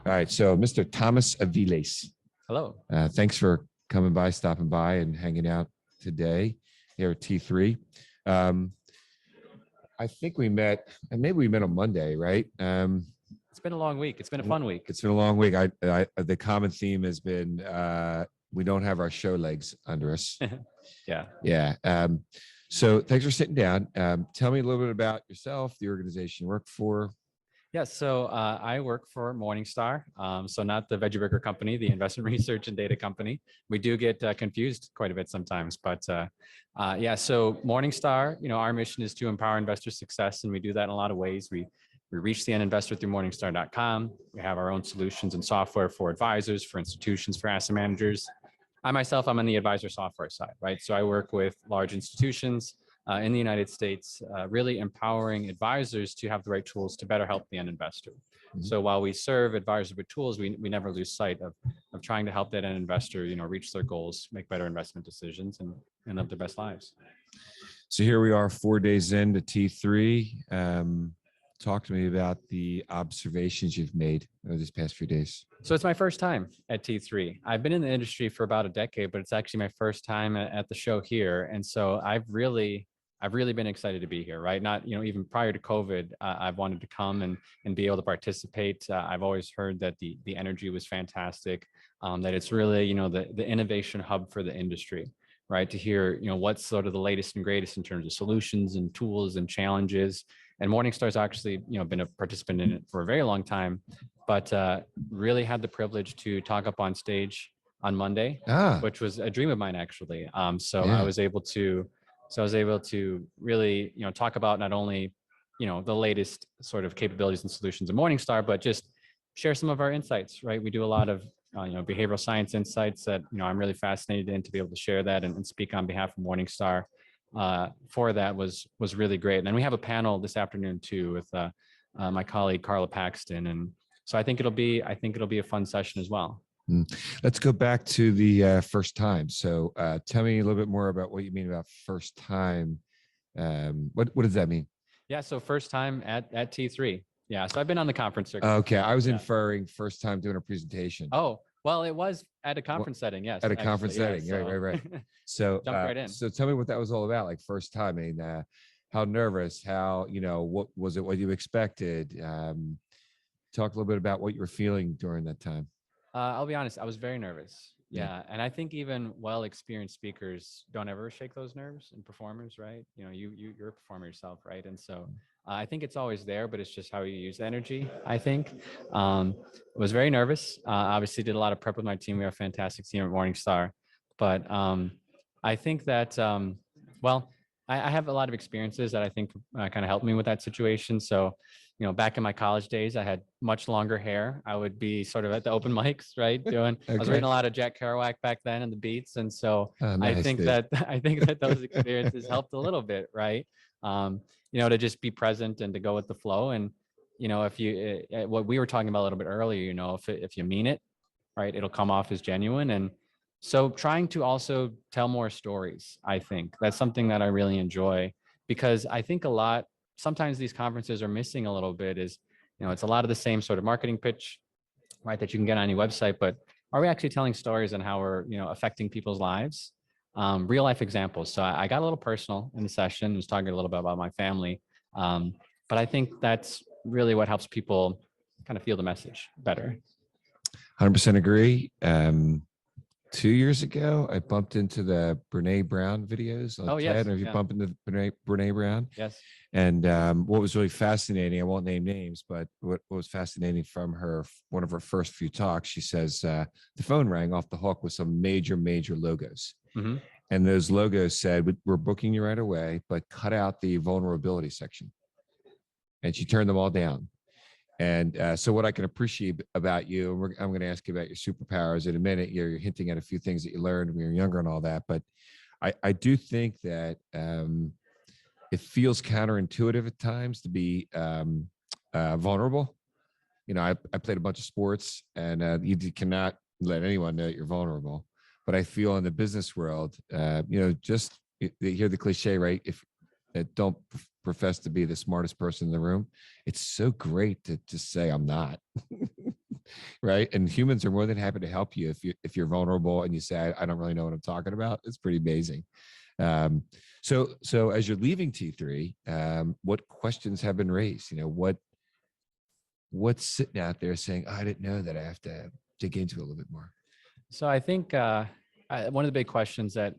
All right. So Mr. Thomas Aviles, Hello. thanks for coming by, stopping by and hanging out today here at T3. I think we met, and maybe we met on Monday, right? It's been a long week. It's been a fun week. It's been a long week. The common theme has been we don't have our show legs under us. Yeah. Yeah. So thanks for sitting down. Tell me a little bit about yourself, the organization you work for. Yeah. So I work for Morningstar. So not the veggie burger company, the investment research and data company. We do get confused quite a bit sometimes, but yeah. So Morningstar, our mission is to empower investor success, and we do that in a lot of ways. We reach the end investor through Morningstar.com. We have our own solutions and software for advisors, for institutions, for asset managers. I'm on the advisor software side, right? So I work with large institutions in the United States, really empowering advisors to have the right tools to better help the end investor. Mm-hmm. So while we serve advisors with tools, we never lose sight of trying to help that end investor, reach their goals, make better investment decisions, and live their best lives. So here we are 4 days into T3. Talk to me about the observations you've made over these past few days. So it's my first time at T3. I've been in the industry for about a decade, but it's actually my first time at the show here. And so I've really been excited to be here, right? Not, even prior to COVID, I've wanted to come and be able to participate. I've always heard that the energy was fantastic, that it's really, the innovation hub for the industry, right? To hear, what's sort of the latest and greatest in terms of solutions and tools and challenges. And Morningstar's actually, been a participant in it for a very long time, but really had the privilege to talk up on stage on Monday, which was a dream of mine, actually. So I was able to really, talk about not only, the latest sort of capabilities and solutions of Morningstar, but just share some of our insights, right? We do a lot of, behavioral science insights that, I'm really fascinated in, to be able to share that and speak on behalf of Morningstar. For that was really great. And then we have a panel this afternoon too with my colleague Carla Paxton, and so I think it'll be a fun session as well. Let's go back to the first time. So tell me a little bit more about what you mean about first time. What does that mean? Yeah, so first time at T3. Yeah, so I've been on the conference circuit. Okay, I was inferring first time doing a presentation. Oh, well, it was at a conference setting, yes. At a conference setting, yeah, so. right. So jump right in. So tell me what that was all about, like first time. I mean, how nervous? How what was it? What you expected? Talk a little bit about what you were feeling during that time. I'll be honest, I was very nervous. Yeah, and I think even well-experienced speakers don't ever shake those nerves, and performers, right? You're a performer yourself, right? And so I think it's always there, but it's just how you use the energy, I think. I was very nervous. Obviously did a lot of prep with my team. We have a fantastic team at Morningstar. But I think that, I have a lot of experiences that I think kind of helped me with that situation. So, back in my college days, I had much longer hair. I would be sort of at the open mics, right? I was reading a lot of Jack Kerouac back then and the Beats. And so nice, I think that those experiences helped a little bit, right? To just be present and to go with the flow. And, if you, what we were talking about a little bit earlier, if you mean it, right, it'll come off as genuine. And so trying to also tell more stories, I think that's something that I really enjoy, because I think sometimes these conferences are missing a little bit is, it's a lot of the same sort of marketing pitch, right, that you can get on your website, but are we actually telling stories on how we're, affecting people's lives? Real life examples. So I got a little personal in the session, was talking a little bit about my family. But I think that's really what helps people kind of feel the message better. 100% agree. 2 years ago, I bumped into the Brene Brown videos on TED. Have you bumped into Brene Brown? Yes. And what was really fascinating, I won't name names, but what was fascinating from one of her first few talks, she says the phone rang off the hook with some major logos. Mm-hmm. And those logos said, "We're booking you right away, but cut out the vulnerability section." And she turned them all down. And so what I can appreciate about you, and I'm going to ask you about your superpowers in a minute. You're hinting at a few things that you learned when you were younger and all that. But I do think that it feels counterintuitive at times to be vulnerable. I played a bunch of sports, and you cannot let anyone know that you're vulnerable. But I feel in the business world, just you hear the cliche, right? If don't profess to be the smartest person in the room, it's so great to just say I'm not. right? And humans are more than happy to help you if you're vulnerable and you say, I don't really know what I'm talking about. It's pretty amazing. So as you're leaving T3, what questions have been raised? What's sitting out there saying, I didn't know that, I have to dig into it a little bit more? So I think one of the big questions that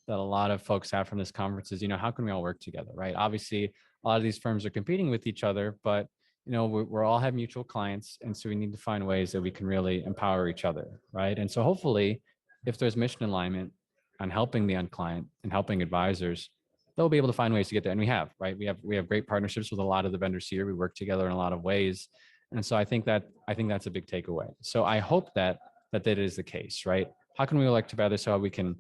a lot of folks have from this conference is, how can we all work together, right? Obviously, a lot of these firms are competing with each other, but we're all have mutual clients, and so we need to find ways that we can really empower each other, right? And so hopefully, if there's mission alignment on helping the end client and helping advisors, they'll be able to find ways to get there. And we have, right? We have great partnerships with a lot of the vendors here. We work together in a lot of ways, and so I think that's a big takeaway. So I hope that is the case, right? How can we work together so we can,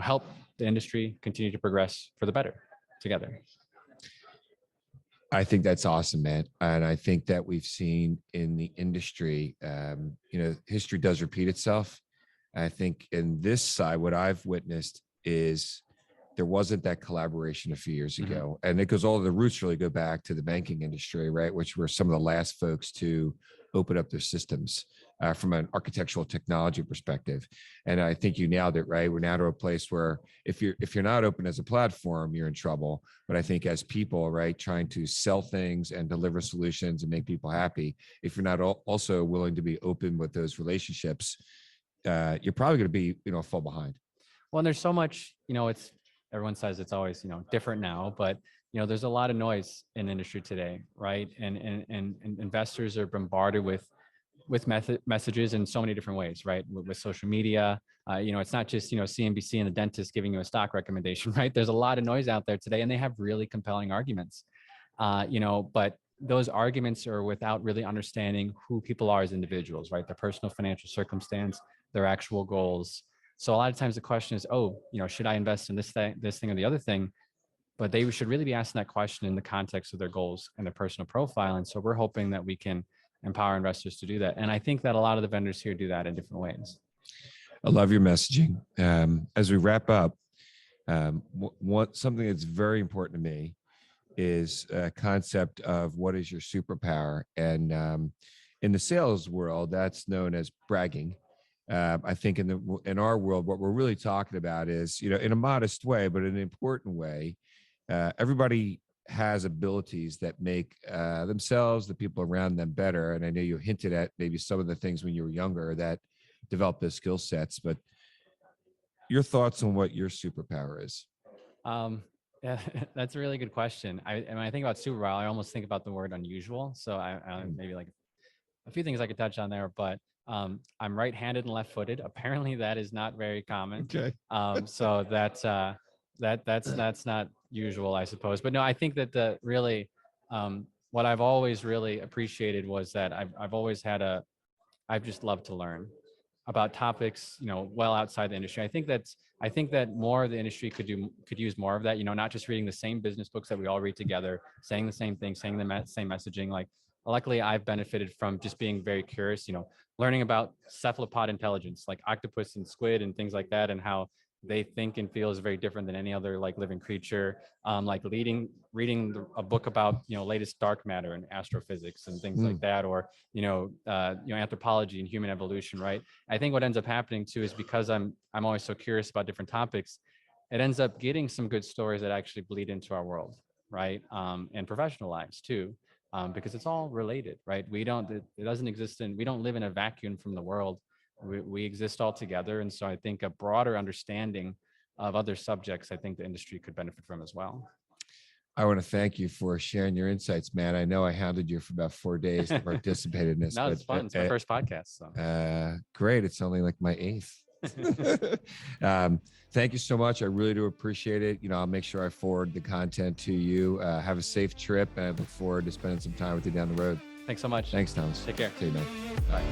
help the industry continue to progress for the better together? I think that's awesome, man. And I think that we've seen in the industry, history does repeat itself. I think in this side, what I've witnessed is there wasn't that collaboration a few years ago. And it goes, all the roots really go back to the banking industry, right? Which were some of the last folks to open up their systems from an architectural technology perspective. And I think you nailed it, right? We're now to a place where if you're not open as a platform, you're in trouble. But I think as people, right, trying to sell things and deliver solutions and make people happy, if you're not also willing to be open with those relationships, you're probably going to be, fall behind. Well, and there's so much, everyone says it's always, different now, but there's a lot of noise in industry today, right? And investors are bombarded with messages in so many different ways, right? With social media, it's not just, CNBC and the dentist giving you a stock recommendation, right? There's a lot of noise out there today, and they have really compelling arguments, but those arguments are without really understanding who people are as individuals, right? Their personal financial circumstance, their actual goals. So a lot of times the question is, should I invest in this thing or the other thing? But they should really be asking that question in the context of their goals and their personal profile. And so we're hoping that we can empower investors to do that. And I think that a lot of the vendors here do that in different ways. I love your messaging. As we wrap up, something that's very important to me is a concept of what is your superpower. And in the sales world, that's known as bragging. I think in our world, what we're really talking about is, in a modest way, but in an important way, everybody has abilities that make themselves, the people around them better. And I know you hinted at maybe some of the things when you were younger that developed those skill sets, but your thoughts on what your superpower is? Yeah, that's a really good question. When I think about superpower, I almost think about the word unusual. So I maybe like a few things I could touch on there, but I'm right-handed and left-footed. Apparently that is not very common. Okay. So that's not usual, I suppose. But no, I think that what I've always really appreciated was that I've just loved to learn about topics, well outside the industry. I think that more of the industry could use more of that, not just reading the same business books that we all read together, saying the same thing, saying the same messaging. Like, luckily I've benefited from just being very curious, learning about cephalopod intelligence, like octopus and squid and things like that, and how they think and feel is very different than any other like living creature. Like reading a book about latest dark matter and astrophysics and things like that, or anthropology and human evolution, right? I think what ends up happening too is because I'm always so curious about different topics, it ends up getting some good stories that actually bleed into our world, right? And professional lives too, because it's all related, right? It doesn't exist we don't live in a vacuum from the world. We exist all together. And so I think a broader understanding of other subjects, I think the industry could benefit from as well. I want to thank you for sharing your insights, man. I know I hounded you for about 4 days to participate in this. No, it's fun. It's my first podcast. So. Great. It's only like my 8th. Thank you so much. I really do appreciate it. I'll make sure I forward the content to you. Have a safe trip, and I look forward to spending some time with you down the road. Thanks so much. Thanks, Thomas. Take care. See you, man. Bye.